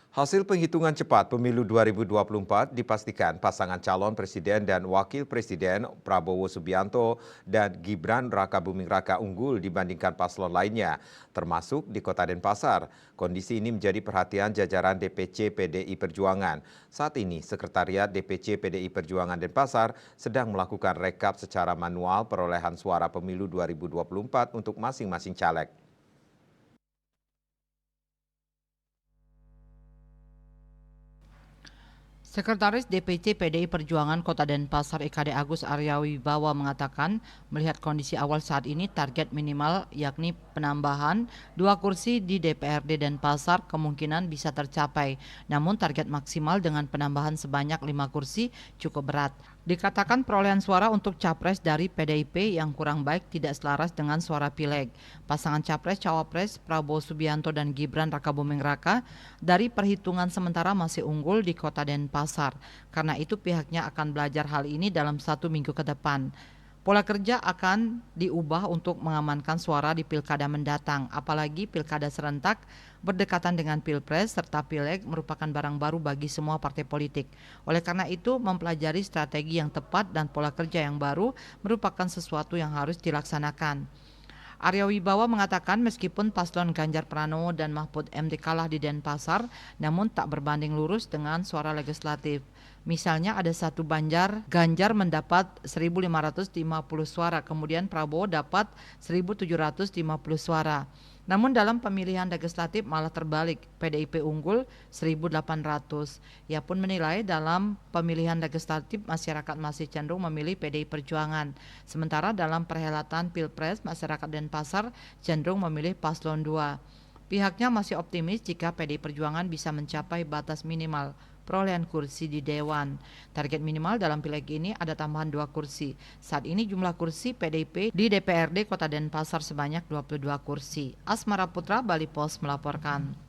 Hasil penghitungan cepat pemilu 2024 dipastikan pasangan calon presiden dan wakil presiden Prabowo Subianto dan Gibran Rakabuming Raka unggul dibandingkan paslon lainnya, termasuk di Kota Denpasar. Kondisi ini menjadi perhatian jajaran DPC PDI Perjuangan. Saat ini, Sekretariat DPC PDI Perjuangan Denpasar sedang melakukan rekap secara manual perolehan suara pemilu 2024 untuk masing-masing caleg. Sekretaris DPC PDI Perjuangan Kota Denpasar EKD Agus Aryawibawa mengatakan melihat kondisi awal saat ini target minimal yakni penambahan 2 kursi di DPRD Denpasar kemungkinan bisa tercapai. Namun target maksimal dengan penambahan sebanyak 5 kursi cukup berat. Dikatakan perolehan suara untuk capres dari PDIP yang kurang baik tidak selaras dengan suara pileg. Pasangan capres-cawapres Prabowo Subianto dan Gibran Rakabuming Raka dari perhitungan sementara masih unggul di Kota Denpasar. Karena itu pihaknya akan belajar hal ini dalam 1 minggu ke depan. Pola kerja akan diubah untuk mengamankan suara di pilkada mendatang, apalagi pilkada serentak berdekatan dengan pilpres serta pileg merupakan barang baru bagi semua partai politik. Oleh karena itu, mempelajari strategi yang tepat dan pola kerja yang baru merupakan sesuatu yang harus dilaksanakan. Arya Wibawa mengatakan meskipun paslon Ganjar Pranowo dan Mahfud MD kalah di Denpasar, namun tak berbanding lurus dengan suara legislatif. Misalnya ada satu Ganjar mendapat 1.550 suara, kemudian Prabowo dapat 1.750 suara. Namun dalam pemilihan legislatif malah terbalik, PDIP unggul 1.800. Ia pun menilai dalam pemilihan legislatif masyarakat masih cenderung memilih PDI Perjuangan. Sementara dalam perhelatan Pilpres masyarakat Denpasar cenderung memilih paslon 2. Pihaknya masih optimis jika PDI Perjuangan bisa mencapai batas minimal perolehan kursi di Dewan. Target minimal dalam pileg ini ada tambahan 2 kursi. Saat ini jumlah kursi PDIP di DPRD Kota Denpasar sebanyak 22 kursi. Asmara Putra, Bali Post melaporkan.